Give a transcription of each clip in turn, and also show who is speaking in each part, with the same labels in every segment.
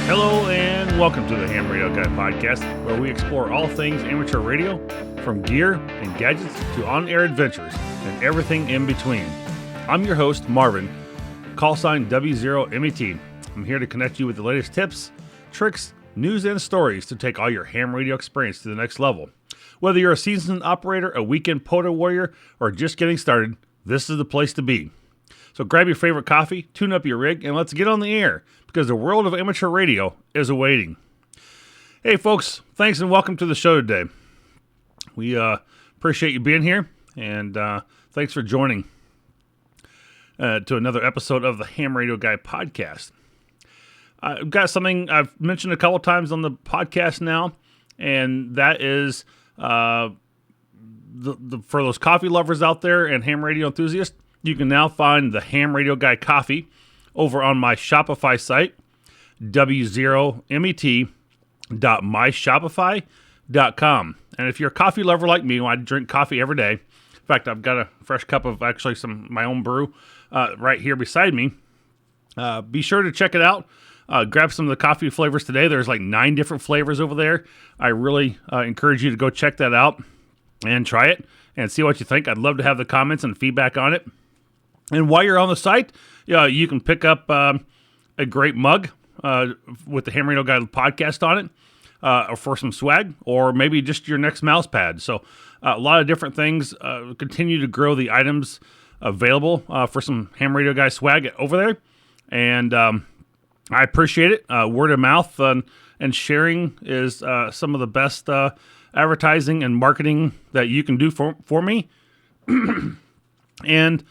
Speaker 1: Hello and welcome to the Ham Radio Guy podcast, where we explore all things amateur radio, from gear and gadgets to on-air adventures and everything in between. I'm your host, Marvin, call sign W0MET. I'm here to connect you with the latest tips, tricks, news, and stories to take all your ham radio experience to the next level. Whether you're a seasoned operator, a weekend POTA warrior, or just getting started, this is the place to be. So grab your favorite coffee, tune up your rig, and let's get on the air, because the world of amateur radio is awaiting. Hey folks, thanks and welcome to the show today. We appreciate you being here, and thanks for joining to another episode of the Ham Radio Guy podcast. I've got something I've mentioned a couple times on the podcast now, and that is for those coffee lovers out there and ham radio enthusiasts, you can now find the Ham Radio Guy coffee over on my Shopify site, w0met.myshopify.com. And if you're a coffee lover like me, I drink coffee every day. In fact, I've got a fresh cup of actually my own brew right here beside me. Be sure to check it out. Grab some of the coffee flavors today. There's like 9 different flavors over there. I really encourage you to go check that out and try it and see what you think. I'd love to have the comments and feedback on it. And while you're on the site, you can pick up a great mug with the Ham Radio Guy podcast on it for some swag, or maybe just your next mouse pad. So a lot of different things. Continue to grow the items available for some Ham Radio Guy swag over there. And I appreciate it. Word of mouth and sharing is some of the best advertising and marketing that you can do for me. And,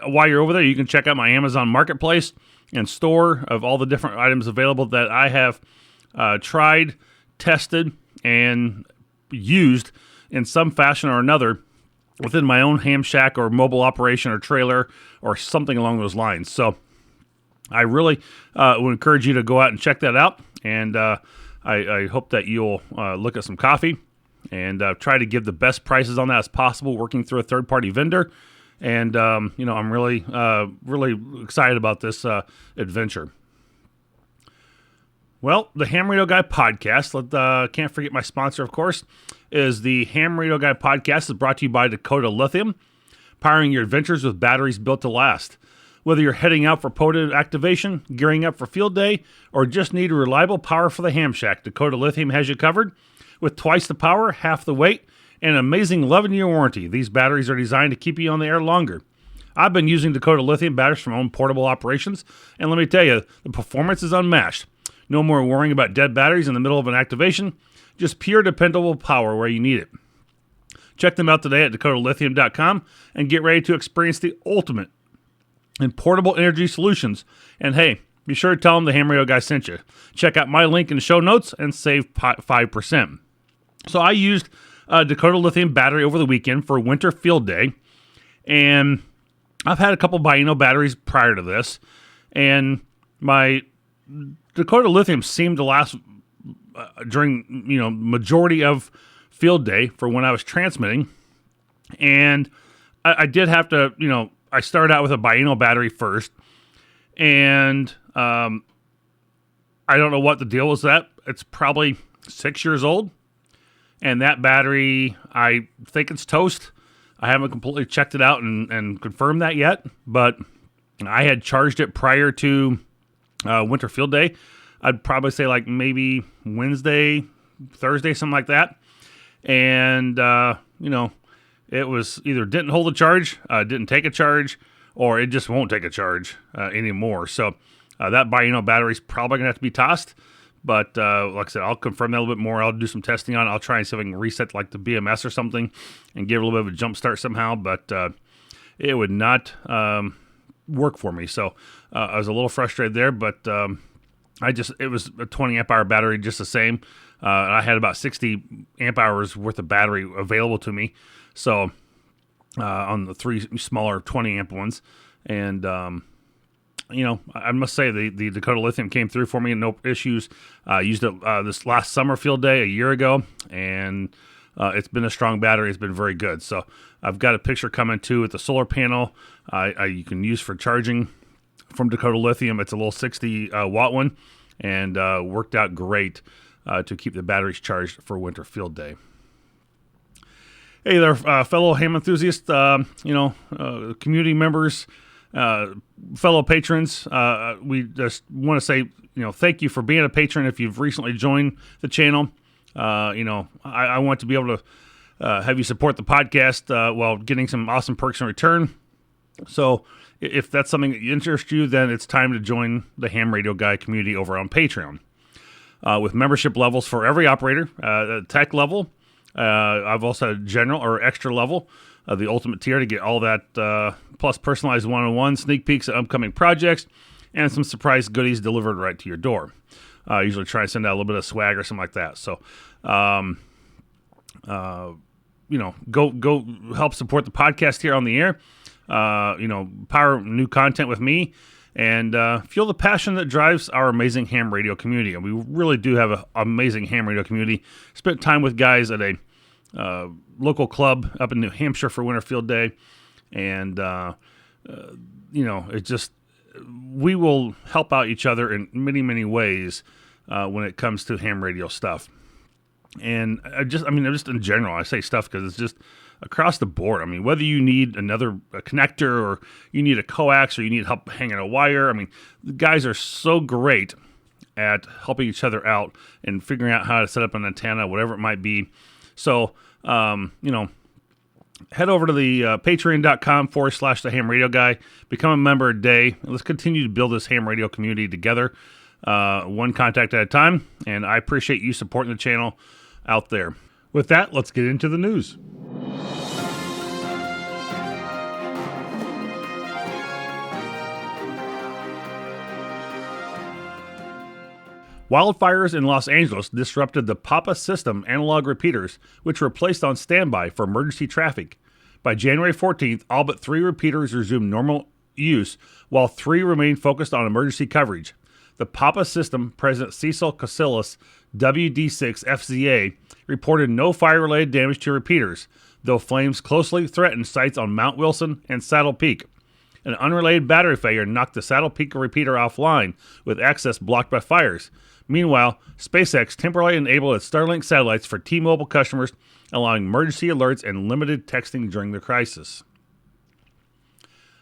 Speaker 1: while you're over there, you can check out my Amazon Marketplace and store of all the different items available that I have tried, tested, and used in some fashion or another within my own ham shack or mobile operation or trailer or something along those lines. So I really would encourage you to go out and check that out. And I hope that you'll look at some coffee and try to give the best prices on that as possible, working through a third-party vendor. And, I'm really excited about this adventure. Well, the Ham Radio Guy podcast, can't forget my sponsor, of course, is the Ham Radio Guy podcast, is brought to you by Dakota Lithium, powering your adventures with batteries built to last. Whether you're heading out for POTA activation, gearing up for field day, or just need reliable power for the ham shack, Dakota Lithium has you covered. With twice the power, half the weight, and an amazing 11-year warranty, these batteries are designed to keep you on the air longer. I've been using Dakota Lithium batteries for my own portable operations, and let me tell you, the performance is unmatched. No more worrying about dead batteries in the middle of an activation, just pure dependable power where you need it. Check them out today at dakotalithium.com and get ready to experience the ultimate in portable energy solutions. And hey, be sure to tell them the Ham Radio Guy sent you. Check out my link in the show notes and save 5%. So I used Dakota Lithium battery over the weekend for winter field day, and I've had a couple Bino batteries prior to this, and my Dakota Lithium seemed to last during majority of field day for when I was transmitting, and I did have to I started out with a Bino battery first, and I don't know what the deal was that. It's probably 6 years old. And that battery, I think it's toast. I haven't completely checked it out and confirmed that yet. But I had charged it prior to winter field day. I'd probably say like maybe Wednesday, Thursday, something like that. And, it was either didn't hold a charge, didn't take a charge, or it just won't take a charge anymore. So that Bino battery is probably going to have to be tossed. But like I said, I'll confirm that a little bit more. I'll do some testing on it. I'll try and see if I can reset like the BMS or something and give it a little bit of a jump start somehow. But it would not work for me. So I was a little frustrated there. But it was a 20 amp hour battery just the same. I had about 60 amp hours worth of battery available to me. So on the 3 smaller 20 amp ones. And I must say the Dakota Lithium came through for me and no issues. I used it this last summer field day a year ago, and it's been a strong battery. It's been very good. So I've got a picture coming too with the solar panel you can use for charging from Dakota Lithium. It's a little 60 watt one, and worked out great to keep the batteries charged for winter field day. Hey there, fellow ham enthusiasts, community members, fellow patrons. We just want to say, thank you for being a patron. If you've recently joined the channel, I want to be able to have you support the podcast while getting some awesome perks in return. So if that's something that interests you, then it's time to join the Ham Radio Guy community over on Patreon. With membership levels for every operator, tech level, I've also had general or extra level, the ultimate tier to get all that, plus personalized one-on-one, sneak peeks at upcoming projects, and some surprise goodies delivered right to your door. I usually try to send out a little bit of swag or something like that. So, go help support the podcast here on the air. Power new content with me, and feel the passion that drives our amazing ham radio community. And we really do have an amazing ham radio community. Spent time with guys at a local club up in New Hampshire for Winter Field Day, and we will help out each other in many, many ways when it comes to ham radio stuff. And just in general, I say stuff because it's just across the board. I mean, whether you need a connector, or you need a coax, or you need help hanging a wire. I mean, the guys are so great at helping each other out and figuring out how to set up an antenna, whatever it might be. So, head over to the patreon.com/the ham radio guy, become a member today. Let's continue to build this ham radio community together, one contact at a time. And I appreciate you supporting the channel out there. With that, let's get into the news. Wildfires in Los Angeles disrupted the Papa system analog repeaters, which were placed on standby for emergency traffic. By January 14th, all but 3 repeaters resumed normal use, while 3 remained focused on emergency coverage. The Papa system President Cecil Casillas, WD6 FZA, reported no fire-related damage to repeaters, though flames closely threatened sites on Mount Wilson and Saddle Peak. An unrelated battery failure knocked the Saddle Peak repeater offline, with access blocked by fires. Meanwhile, SpaceX temporarily enabled its Starlink satellites for T-Mobile customers, allowing emergency alerts and limited texting during the crisis.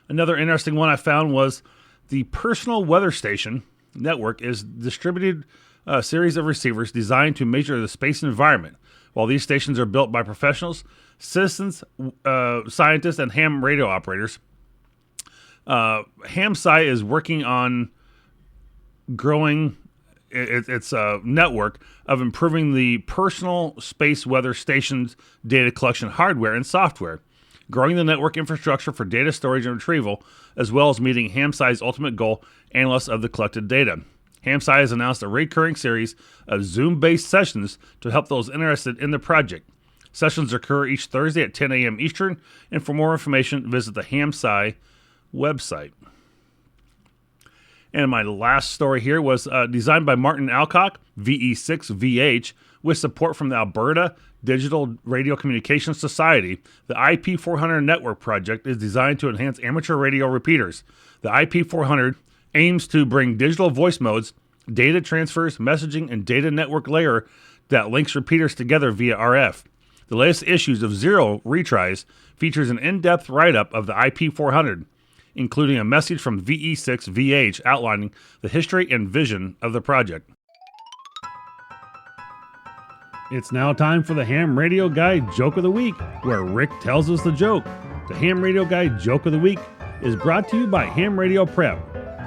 Speaker 1: Another interesting one I found was the Personal Weather Station network is distributed a series of receivers designed to measure the space environment. While these stations are built by professionals, citizens, scientists, and ham radio operators, HamSci is working on growing its network of improving the personal space weather stations data collection hardware and software, growing the network infrastructure for data storage and retrieval, as well as meeting HamSci's ultimate goal, analysis of the collected data. HamSci has announced a recurring series of Zoom-based sessions to help those interested in the project. Sessions occur each Thursday at 10 a.m. Eastern, and for more information, visit the HamSci website. And my last story here was designed by Martin Alcock, VE6VH, with support from the Alberta Digital Radio Communications Society. The IP400 network project is designed to enhance amateur radio repeaters. The IP400 aims to bring digital voice modes, data transfers, messaging, and data network layer that links repeaters together via RF. The latest issues of Zero Retries features an in-depth write-up of the IP400, including a message from VE6VH outlining the history and vision of the project. It's now time for the Ham Radio Guy Joke of the Week, where Rick tells us the joke. The Ham Radio Guy Joke of the Week is brought to you by Ham Radio Prep.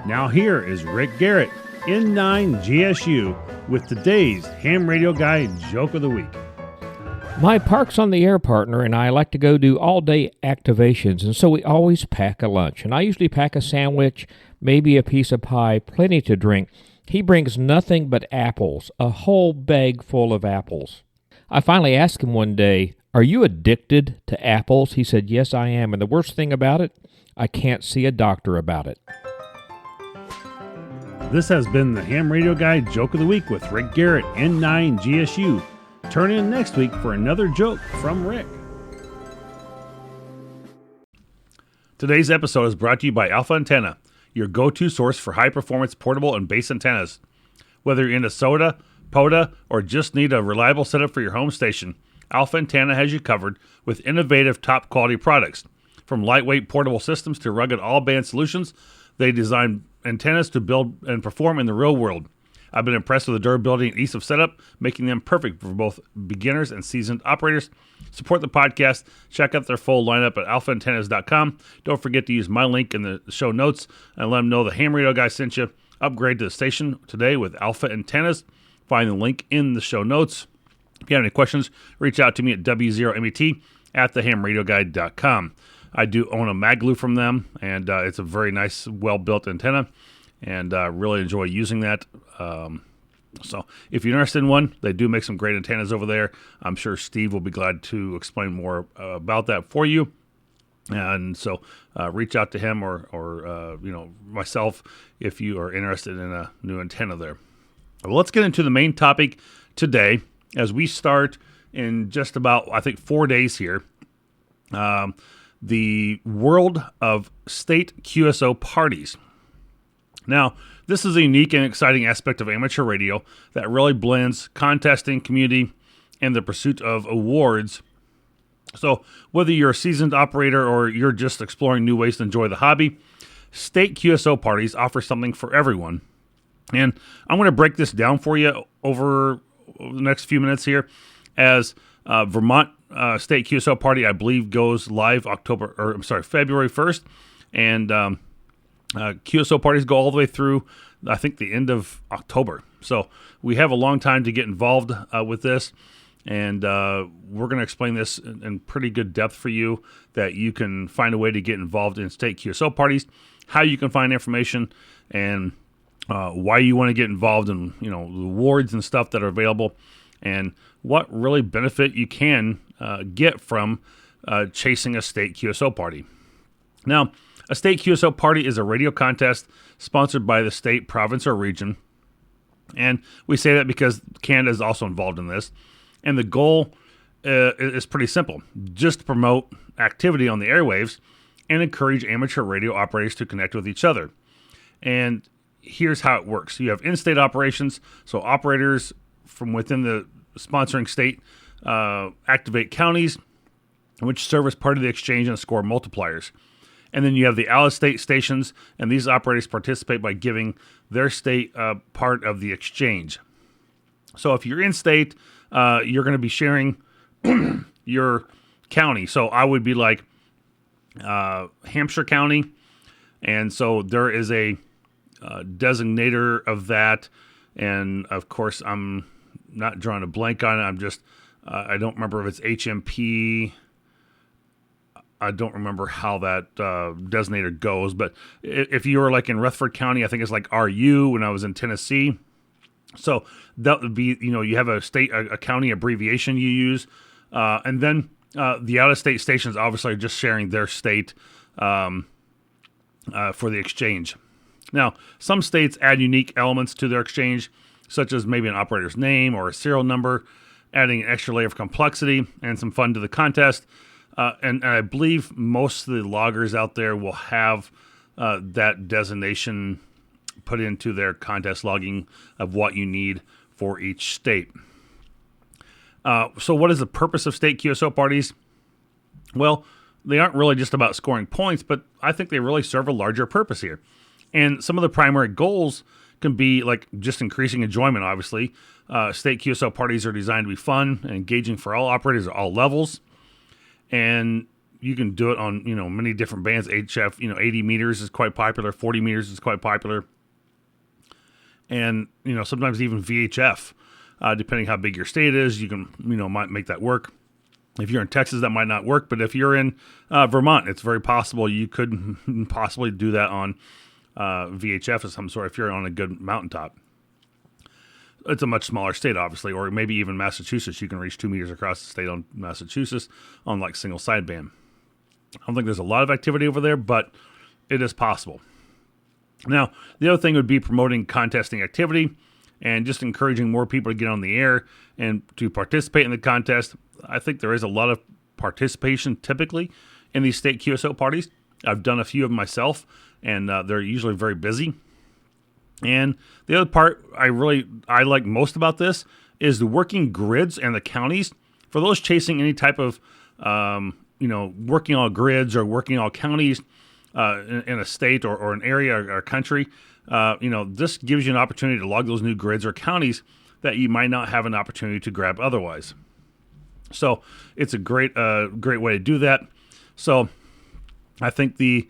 Speaker 1: Now here is Rick Garrett, N9 GSU, with today's Ham Radio Guy Joke of the Week.
Speaker 2: My Parks on the Air partner and I like to go do all-day activations, and so we always pack a lunch. And I usually pack a sandwich, maybe a piece of pie, plenty to drink. He brings nothing but apples, a whole bag full of apples. I finally asked him one day, "Are you addicted to apples?" He said, "Yes, I am. And the worst thing about it, I can't see a doctor about it."
Speaker 1: This has been the Ham Radio Guy Joke of the Week with Rick Garrett, N9 GSU. Turn in next week for another joke from Rick. Today's episode is brought to you by Alpha Antenna, your go-to source for high-performance portable and base antennas. Whether you're into SOTA, POTA, or just need a reliable setup for your home station, Alpha Antenna has you covered with innovative, top-quality products. From lightweight portable systems to rugged all-band solutions, they design antennas to build and perform in the real world. I've been impressed with the durability and ease of setup, making them perfect for both beginners and seasoned operators. Support the podcast. Check out their full lineup at alphaantennas.com. Don't forget to use my link in the show notes and let them know the ham radio guy sent you. Upgrade to the station today with Alpha Antennas. Find the link in the show notes. If you have any questions, reach out to me at W0MET at thehamradioguy.com. I do own a mag glue from them, and it's a very nice, well-built antenna, and really enjoy using that. So if you're interested in one, they do make some great antennas over there. I'm sure Steve will be glad to explain more about that for you. And so reach out to him or myself if you are interested in a new antenna there. Well, let's get into the main topic today as we start in just about, I think, 4 days here. The world of state QSO parties. Now, this is a unique and exciting aspect of amateur radio that really blends contesting, community, and the pursuit of awards. So whether you're a seasoned operator or you're just exploring new ways to enjoy the hobby, state QSO parties offer something for everyone. And I'm going to break this down for you over the next few minutes here as Vermont State QSO Party, I believe, goes live February 1st. And QSO parties go all the way through, I think, the end of October. So we have a long time to get involved with this. And we're going to explain this in pretty good depth for you, that you can find a way to get involved in state QSO parties, how you can find information, and why you want to get involved in, the awards and stuff that are available, and what really benefit you can get from chasing a state QSO party. Now, a state QSO party is a radio contest sponsored by the state, province, or region. And we say that because Canada is also involved in this. And the goal is pretty simple. Just to promote activity on the airwaves and encourage amateur radio operators to connect with each other. And here's how it works. You have in-state operations. So operators from within the sponsoring state activate counties, which serve as part of the exchange and score multipliers. And then you have the out-of-state stations, and these operators participate by giving their state part of the exchange. So if you're in-state, you're going to be sharing your county. So I would be like Hampshire County, and so there is a designator of that. And of course, I'm not drawing a blank on it. I'm just, I don't remember if it's HMP. I don't remember how that designator goes, but if you were like in Rutherford County, I think it's like RU when I was in Tennessee. So that would be, you have a county abbreviation you use. And then the out-of-state stations obviously are just sharing their state for the exchange. Now, some states add unique elements to their exchange, such as maybe an operator's name or a serial number, adding an extra layer of complexity and some fun to the contest. And I believe most of the loggers out there will have that designation put into their contest logging of what you need for each state. So what is the purpose of state QSO parties? Well, they aren't really just about scoring points, but I think they really serve a larger purpose here. And some of the primary goals can be like just increasing enjoyment, obviously. State QSO parties are designed to be fun and engaging for all operators at all levels. And you can do it on, many different bands. HF, 80 meters is quite popular. 40 meters is quite popular. And, sometimes even VHF, depending how big your state is, you can, might make that work. If you're in Texas, that might not work. But if you're in Vermont, it's very possible you could possibly do that on VHF of some sort if you're on a good mountaintop. It's a much smaller state, obviously, or maybe even Massachusetts. You can reach 2 meters across the state on Massachusetts on like single sideband. I don't think there's a lot of activity over there, but it is possible. Now, the other thing would be promoting contesting activity and just encouraging more people to get on the air and to participate in the contest. I think there is a lot of participation typically in these state QSO parties. I've done a few of them myself, and they're usually very busy. And the other part I like most about this is the working grids and the counties. For those chasing any type of working all grids or working all counties in a state or an area or a country, this gives you an opportunity to log those new grids or counties that you might not have an opportunity to grab otherwise. So it's a great way to do that. So I think the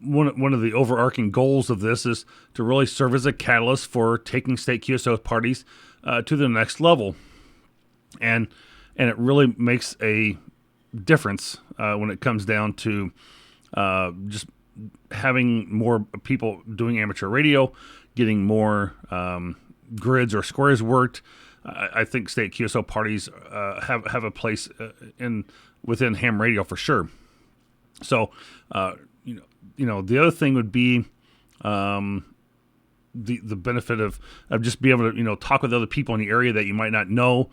Speaker 1: one of the overarching goals of this is to really serve as a catalyst for taking state QSO parties to the next level, and it really makes a difference when it comes down to just having more people doing amateur radio, getting more grids or squares worked. I think state QSO parties have a place within ham radio for sure. So, the other thing would be the benefit of just being able to talk with other people in the area that you might not know,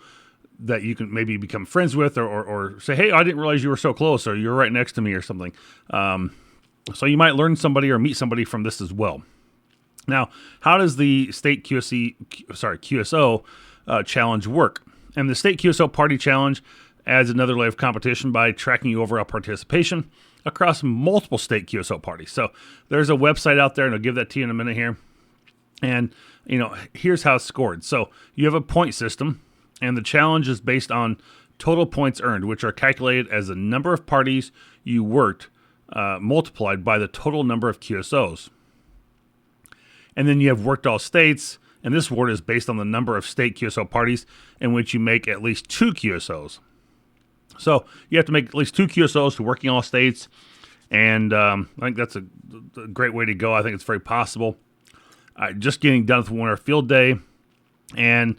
Speaker 1: that you can maybe become friends with, or say, hey, I didn't realize you were so close, or you're right next to me, or something. So you might learn somebody or meet somebody from this as well. Now, how does the state QSO challenge work? And the state QSO party challenge adds another layer of competition by tracking your overall participation across multiple state QSO parties. So there's a website out there, and I'll give that to you in a minute here. And, here's how it's scored. So you have a point system, and the challenge is based on total points earned, which are calculated as the number of parties you worked multiplied by the total number of QSOs. And then you have worked all states, and this award is based on the number of state QSO parties in which you make at least 2 QSOs. So you have to make at least 2 QSOs to working all states, and I think that's a great way to go. I think it's very possible. Just getting done with Winter Field Day, and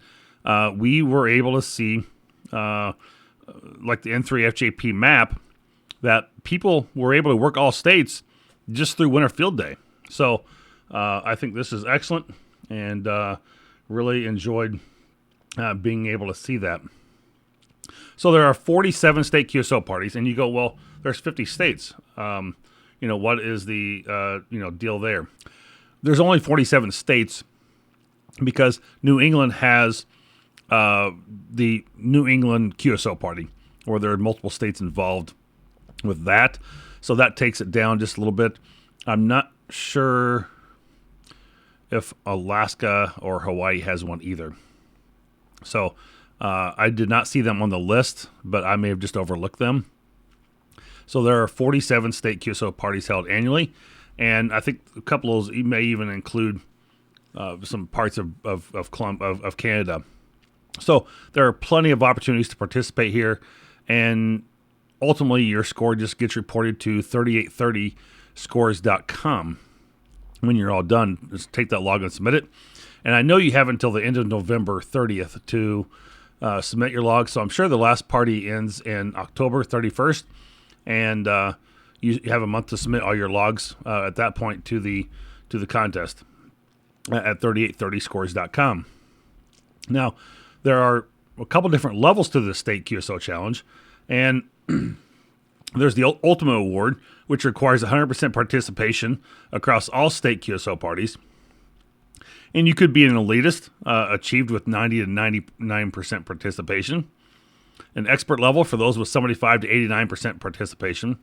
Speaker 1: we were able to see, like the N3 FJP map, that people were able to work all states just through Winter Field Day. So I think this is excellent, and really enjoyed being able to see that. So there are 47 state QSO parties, and you go, well, there's 50 states. What is the deal there? There's only 47 states because New England has the New England QSO party, where there are multiple states involved with that. So that takes it down just a little bit. I'm not sure if Alaska or Hawaii has one either. So I did not see them on the list, but I may have just overlooked them. So there are 47 state QSO parties held annually, and I think a couple of those may even include some parts of Canada. So there are plenty of opportunities to participate here, and ultimately your score just gets reported to 3830scores.com. When you're all done, just take that log and submit it. And I know you have until the end of November 30th to submit your log. So I'm sure the last party ends in October 31st, and you have a month to submit all your logs at that point to the contest at 3830scores.com. Now, there are a couple different levels to the state QSO challenge, and there's the ultimate award, which requires 100% participation across all state QSO parties. And you could be an elitist, achieved with 90 to 99% participation. An expert level for those with 75 to 89% participation.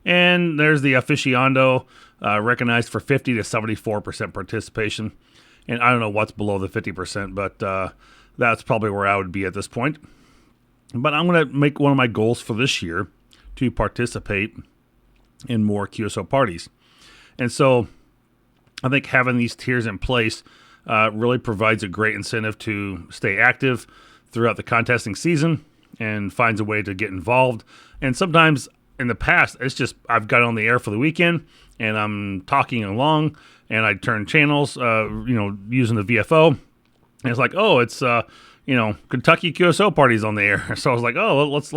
Speaker 1: And there's the aficionado, recognized for 50 to 74% participation. And I don't know what's below the 50%, but that's probably where I would be at this point. But I'm going to make one of my goals for this year to participate in more QSO parties. And so I think having these tiers in place really provides a great incentive to stay active throughout the contesting season and finds a way to get involved. And sometimes in the past, it's just I've got on the air for the weekend and I'm talking along and I turn channels, using the VFO. And it's like, oh, it's, Kentucky QSO parties on the air. So I was like, oh, let's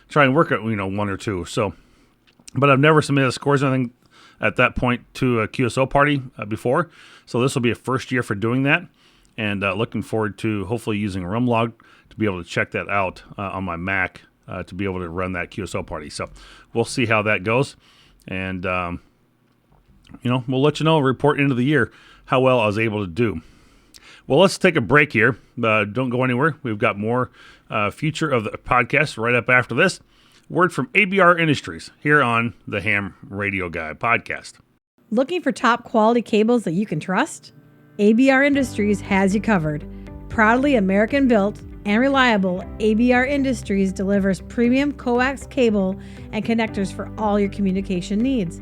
Speaker 1: try and work at, one or two. So, but I've never submitted scores or anything at that point to a QSO party before. So this will be a first year for doing that. And looking forward to hopefully using a RumLog to be able to check that out on my Mac to be able to run that QSO party. So we'll see how that goes. And, we'll let you know, report into the year, how well I was able to do. Well, let's take a break here. Don't go anywhere. We've got more future of the podcast right up after this. Word from ABR Industries here on the Ham Radio Guy podcast.
Speaker 3: Looking for top quality cables that you can trust? ABR Industries has you covered. Proudly American built and reliable, ABR Industries delivers premium coax cable and connectors for all your communication needs.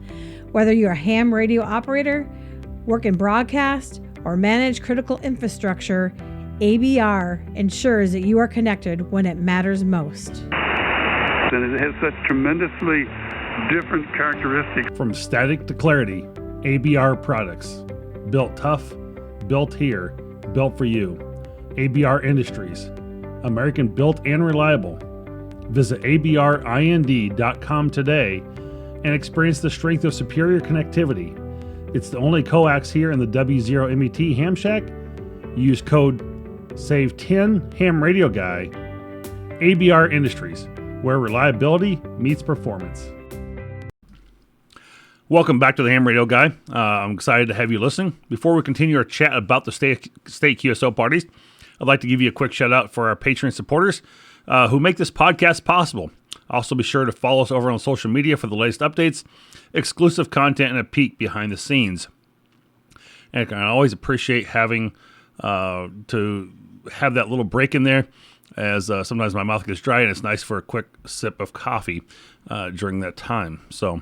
Speaker 3: Whether you're a ham radio operator, work in broadcast, or manage critical infrastructure, ABR ensures that you are connected when it matters most.
Speaker 4: And it has such tremendously different characteristics.
Speaker 1: From static to clarity, ABR products. Built tough, built here, built for you. ABR Industries. American built and reliable. Visit abrind.com today and experience the strength of superior connectivity. It's the only coax here in the W0MET Ham Shack. Use code SAVE10 Ham Radio Guy. ABR Industries, where reliability meets performance. Welcome back to the Ham Radio Guy. I'm excited to have you listening. Before we continue our chat about the state QSO parties, I'd like to give you a quick shout out for our Patreon supporters who make this podcast possible. Also, be sure to follow us over on social media for the latest updates, exclusive content, and a peek behind the scenes. And I always appreciate having to have that little break in there, as sometimes my mouth gets dry, and it's nice for a quick sip of coffee during that time. So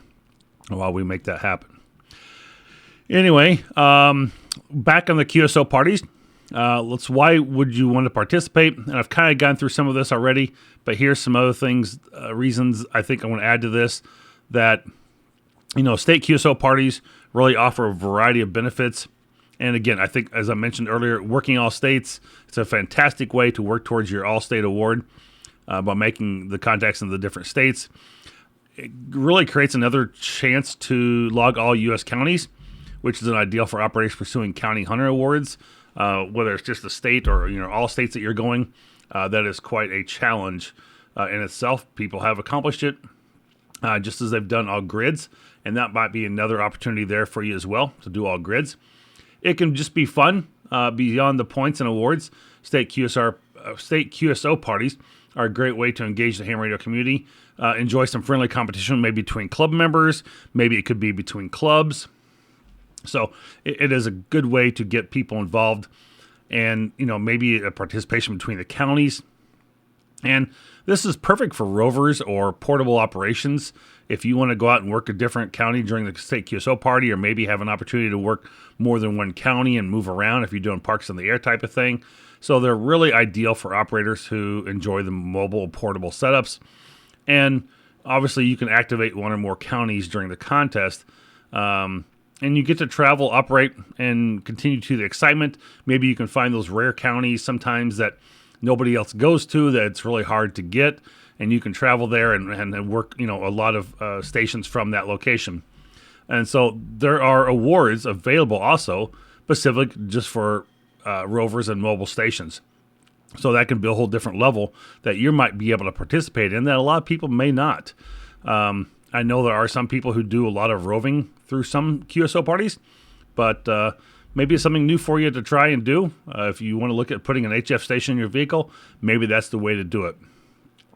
Speaker 1: while we make that happen. Anyway, back on the QSO parties. Why would you want to participate? And I've kind of gone through some of this already, but here's some other things, reasons I think I want to add to this, that, state QSO parties really offer a variety of benefits. And again, I think, as I mentioned earlier, working all states, it's a fantastic way to work towards your all-state award by making the contacts in the different states. It really creates another chance to log all U.S. counties, which is an ideal for operators pursuing county hunter awards. Whether it's just the state or all states that you're going, that is quite a challenge in itself. People have accomplished it just as they've done all grids, and that might be another opportunity there for you as well to do all grids. It can just be fun beyond the points and awards. State QSO parties are a great way to engage the ham radio community, enjoy some friendly competition, maybe between club members, maybe it could be between clubs. So it is a good way to get people involved, and maybe a participation between the counties. And this is perfect for rovers or portable operations. If you want to go out and work a different county during the state QSO party, or maybe have an opportunity to work more than one county and move around if you're doing parks in the air type of thing. So they're really ideal for operators who enjoy the mobile portable setups. And obviously you can activate one or more counties during the contest. And you get to travel, operate, and continue to the excitement. Maybe you can find those rare counties sometimes that nobody else goes to, that it's really hard to get, and you can travel there and work, a lot of stations from that location. And so there are awards available also, specific just for rovers and mobile stations. So that can be a whole different level that you might be able to participate in that a lot of people may not. I know there are some people who do a lot of roving through some QSO parties, but maybe it's something new for you to try and do. If you want to look at putting an HF station in your vehicle, maybe that's the way to do it.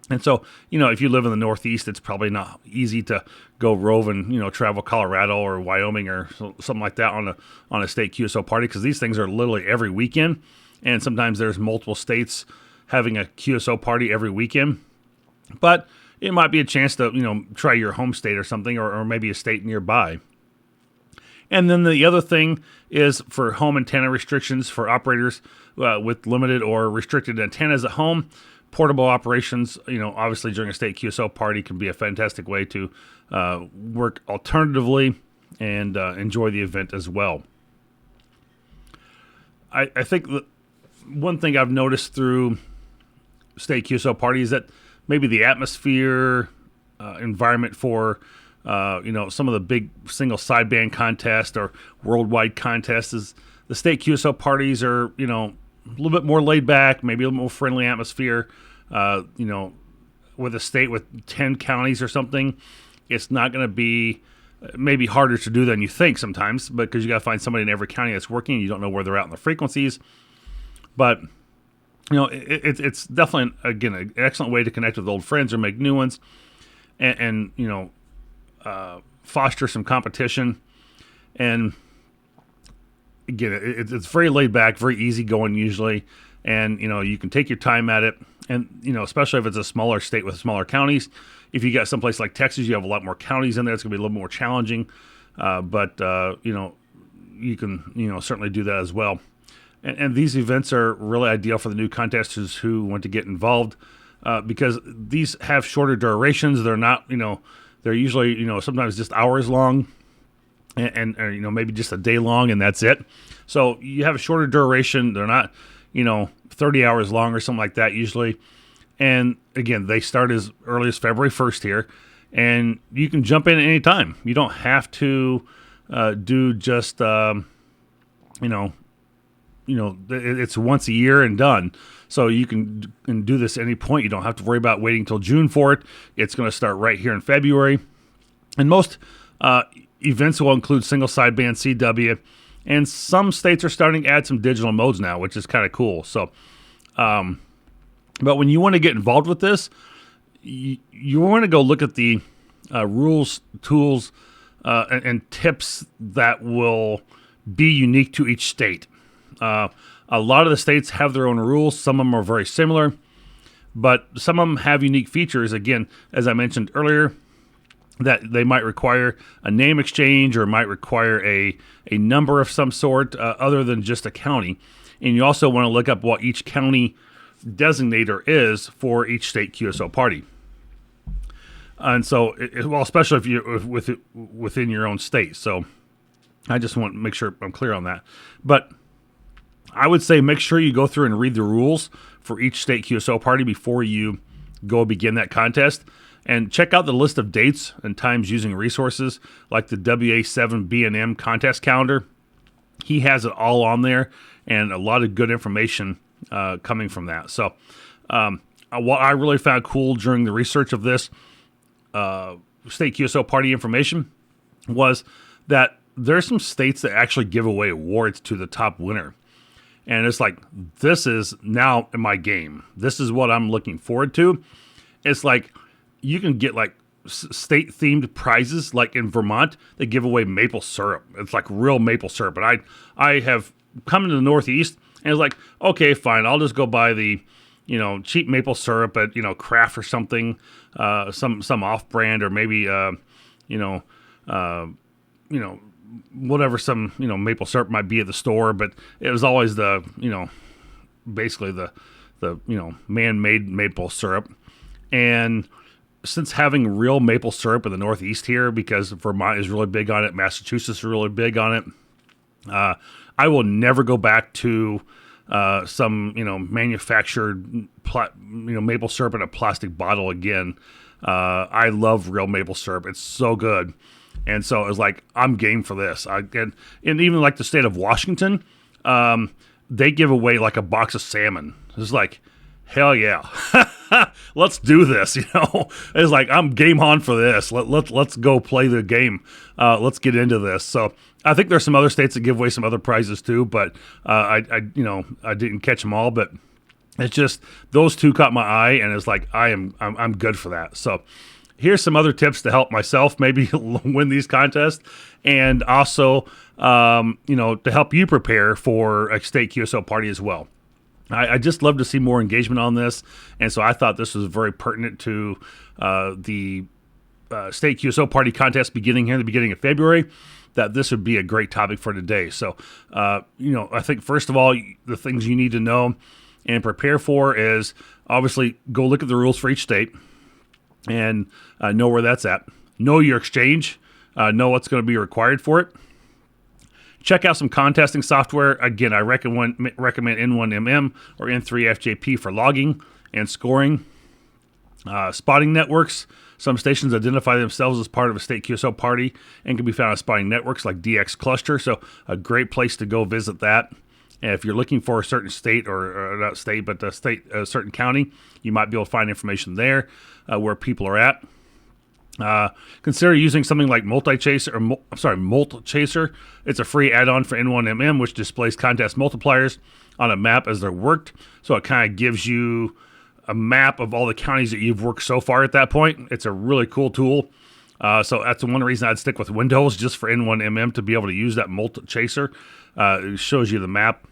Speaker 1: And so, if you live in the Northeast, it's probably not easy to go rove and, travel Colorado or Wyoming or something like that on a state QSO party, because these things are literally every weekend. And sometimes there's multiple states having a QSO party every weekend. But it might be a chance to, try your home state or something, or maybe a state nearby. And then the other thing is for home antenna restrictions for operators with limited or restricted antennas at home. Portable operations, obviously during a state QSO party can be a fantastic way to work alternatively and enjoy the event as well. I think one thing I've noticed through state QSO parties that maybe the atmosphere, environment for, some of the big single sideband contests or worldwide contests is the state QSO parties are, a little bit more laid back, maybe a little more friendly atmosphere, with a state with 10 counties or something, it's not going to be maybe harder to do than you think sometimes, because you got to find somebody in every county that's working. You don't know where they're at in the frequencies. But, it's definitely, again, an excellent way to connect with old friends or make new ones and foster some competition. And, again, it's very laid back, very easy going usually. And, you can take your time at it. And, especially if it's a smaller state with smaller counties. If you got someplace like Texas, you have a lot more counties in there. It's going to be a little more challenging. But you can, certainly do that as well. And these events are really ideal for the new contesters who want to get involved because these have shorter durations. They're not, they're usually, sometimes just hours long and maybe just a day long, and that's it. So you have a shorter duration. They're not, 30 hours long or something like that usually. And again, they start as early as February 1st here, and you can jump in at any time. You don't have to do just, it's once a year and done. So you can do this at any point. You don't have to worry about waiting until June for it. It's going to start right here in February. And most events will include single sideband CW. And some states are starting to add some digital modes now, which is kind of cool. So, but when you want to get involved with this, you want to go look at the rules, tools, and tips that will be unique to each state. A lot of the states have their own rules. Some of them are very similar, but some of them have unique features. Again, as I mentioned earlier, that they might require a name exchange or might require a number of some sort other than just a county. And you also want to look up what each county designator is for each state QSO party. And so, especially if you're within your own state. So I just want to make sure I'm clear on that. But I would say make sure you go through and read the rules for each state QSO party before you go begin that contest. And check out the list of dates and times using resources like the WA7B&M contest calendar. He has it all on there and a lot of good information coming from that. So what I really found cool during the research of this state QSO party information was that there's some states that actually give away awards to the top winner. And it's like, this is now in my game. This is what I'm looking forward to. It's like you can get like state-themed prizes, like in Vermont, they give away maple syrup. It's like real maple syrup. And I have come into the Northeast, and it's like, okay, fine, I'll just go buy the, cheap maple syrup at, Kraft or something, some off-brand, or maybe, whatever some, maple syrup might be at the store. But it was always the, basically the man-made maple syrup. And since having real maple syrup in the Northeast here, because Vermont is really big on it, Massachusetts is really big on it, I will never go back to some manufactured maple syrup in a plastic bottle again. I love real maple syrup; it's so good, and so it's like I'm game for this. And even like the state of Washington, they give away like a box of salmon. It's like, hell yeah. Let's do this, It's like, I'm game on for this. Let's go play the game. Let's get into this. So I think there's some other states that give away some other prizes too, but I didn't catch them all. But it's just those two caught my eye, and it's like I'm good for that. So here's some other tips to help myself maybe win these contests, and also to help you prepare for a state QSO party as well. I just love to see more engagement on this, and so I thought this was very pertinent to the state QSO party contest beginning here in the beginning of February, that this would be a great topic for today. So, I think first of all, the things you need to know and prepare for is obviously go look at the rules for each state and know where that's at. Know your exchange, know what's going to be required for it. Check out some contesting software. Again, I recommend N1MM or N3FJP for logging and scoring. Spotting networks. Some stations identify themselves as part of a state QSO party and can be found on spotting networks like DX Cluster. So a great place to go visit that. And if you're looking for a certain state or not state, but a certain county, you might be able to find information there where people are at. Consider using something like Molt Chaser. It's a free add-on for N1MM, which displays contest multipliers on a map as they're worked. So it kind of gives you a map of all the counties that you've worked so far at that point. It's a really cool tool. So that's one reason I'd stick with Windows, just for N1MM to be able to use that Molt Chaser. It shows you the map.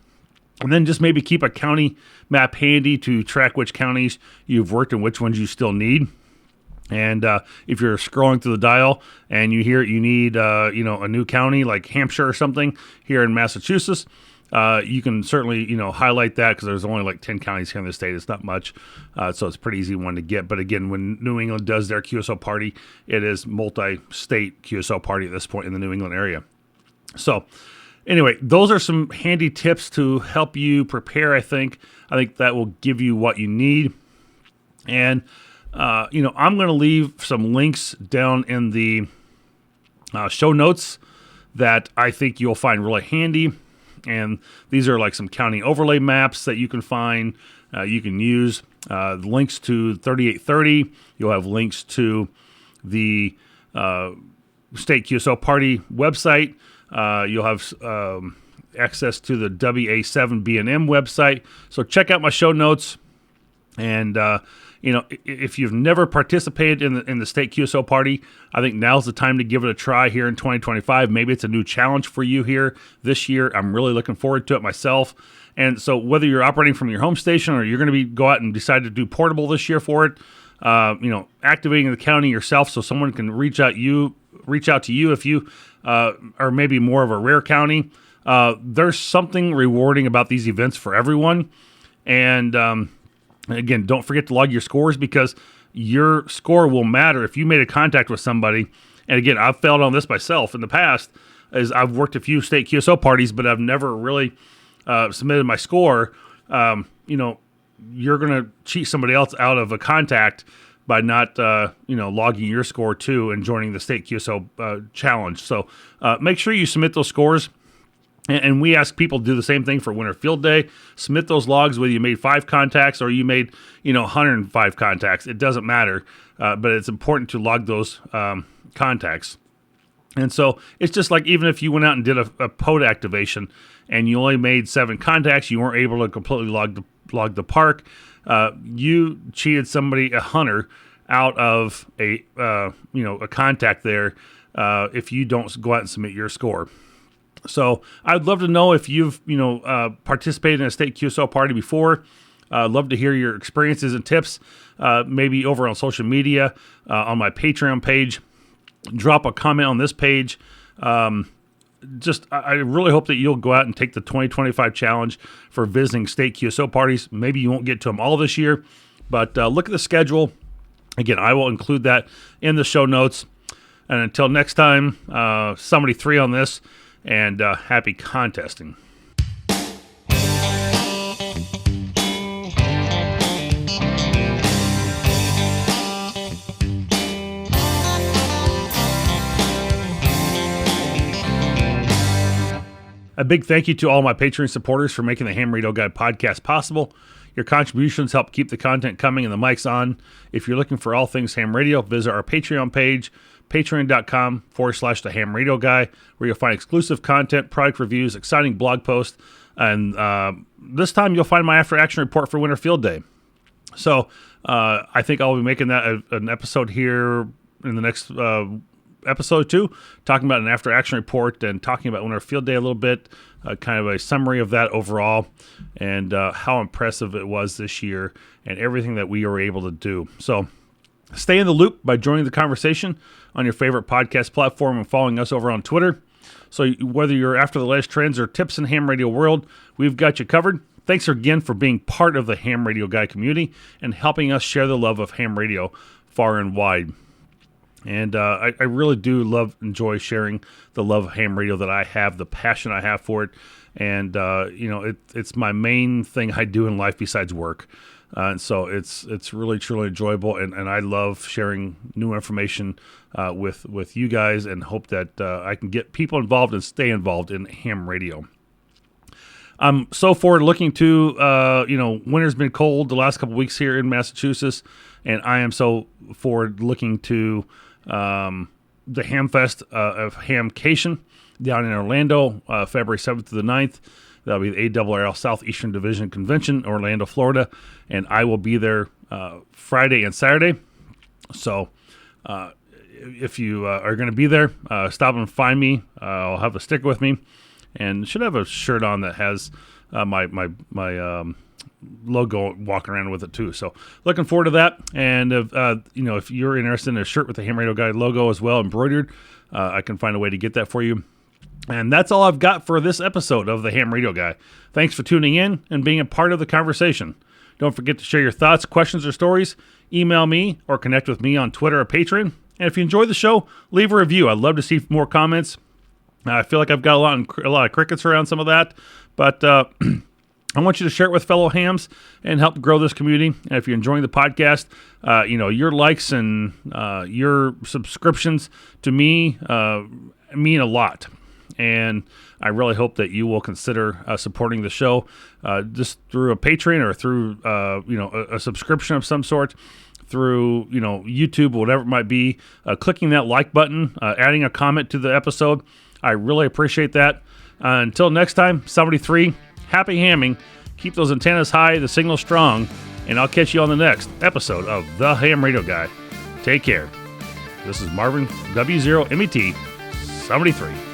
Speaker 1: And then just maybe keep a county map handy to track which counties you've worked and which ones you still need. And if you're scrolling through the dial and you hear you need, a new county like Hampshire or something here in Massachusetts, you can certainly, highlight that, because there's only like 10 counties here in the state. It's not much, so it's a pretty easy one to get. But again, when New England does their QSO party, it is multi-state QSO party at this point in the New England area. So anyway, those are some handy tips to help you prepare, I think. I think that will give you what you need. And I'm going to leave some links down in the show notes that I think you'll find really handy. And these are like some county overlay maps that you can find, you can use. Links to 3830. You'll have links to the State QSO Party website. You'll have access to the WA7BNM website. So check out my show notes. And if you've never participated in the state QSO party, I think now's the time to give it a try here in 2025. Maybe it's a new challenge for you here this year. I'm really looking forward to it myself. And so whether you're operating from your home station or you're going to go out and decide to do portable this year for it, activating the county yourself so someone can reach out to you if you are maybe more of a rare county. There's something rewarding about these events for everyone. And again, don't forget to log your scores, because your score will matter if you made a contact with somebody. And again, I've failed on this myself in the past, as I've worked a few state QSO parties, but I've never really submitted my score. You're going to cheat somebody else out of a contact by not, logging your score too and joining the state QSO challenge. So make sure you submit those scores. And we ask people to do the same thing for Winter Field Day. Submit those logs, whether you made 5 contacts or you made, 105 contacts. It doesn't matter, but it's important to log those contacts. And so it's just like, even if you went out and did a POD activation and you only made 7 contacts, you weren't able to completely log the park. You cheated somebody, a hunter, out of a contact there if you don't go out and submit your score. So I'd love to know if you've, participated in a state QSO party before. I'd love to hear your experiences and tips, maybe over on social media, on my Patreon page. Drop a comment on this page. I really hope that you'll go out and take the 2025 challenge for visiting state QSO parties. Maybe you won't get to them all this year, but look at the schedule. Again, I will include that in the show notes. And until next time, somebody 3 on this. And happy contesting. A big thank you to all my Patreon supporters for making the Ham Radio Guy podcast possible. Your contributions help keep the content coming and the mics on. If you're looking for all things ham radio, visit our Patreon page, patreon.com/the Ham Radio Guy, where you'll find exclusive content, product reviews, exciting blog posts, and this time you'll find my after action report for Winter Field Day. So I think I'll be making that an episode here in the next episode 2, talking about an after action report and talking about Winter Field Day a little bit, kind of a summary of that overall, and how impressive it was this year and everything that we were able to do. So stay in the loop by joining the conversation on your favorite podcast platform and following us over on Twitter. So whether you're after the latest trends or tips in ham radio world, we've got you covered. Thanks again for being part of the Ham Radio Guy community and helping us share the love of ham radio far and wide. And I really do enjoy sharing the love of ham radio that I have, the passion I have for it. And, it's my main thing I do in life besides work. And so it's really, truly enjoyable. And I love sharing new information with you guys, and hope that I can get people involved and stay involved in ham radio. I'm so forward looking to, winter's been cold the last couple weeks here in Massachusetts, and I am so forward looking to the Ham Fest of Hamcation down in Orlando, February 7th to the 9th. That'll be the ARRL Southeastern Division Convention, Orlando, Florida, and I will be there Friday and Saturday. So if you are going to be there, stop and find me. I'll have a sticker with me, and should have a shirt on that has my logo walking around with it too. So looking forward to that. And if you're interested in a shirt with the Ham Radio Guy logo as well, embroidered, I can find a way to get that for you. And that's all I've got for this episode of the Ham Radio Guy. Thanks for tuning in and being a part of the conversation. Don't forget to share your thoughts, questions, or stories. Email me or connect with me on Twitter or Patreon. And if you enjoy the show, leave a review. I'd love to see more comments. I feel like I've got a lot of crickets around some of that, but I want you to share it with fellow hams and help grow this community. And if you're enjoying the podcast, your likes and your subscriptions to me mean a lot. And I really hope that you will consider supporting the show just through a Patreon or through a subscription of some sort, through YouTube, whatever it might be. Clicking that like button, adding a comment to the episode. I really appreciate that. Until next time, 73, happy hamming. Keep those antennas high, the signal strong, and I'll catch you on the next episode of The Ham Radio Guy. Take care. This is Marvin W0MET 73.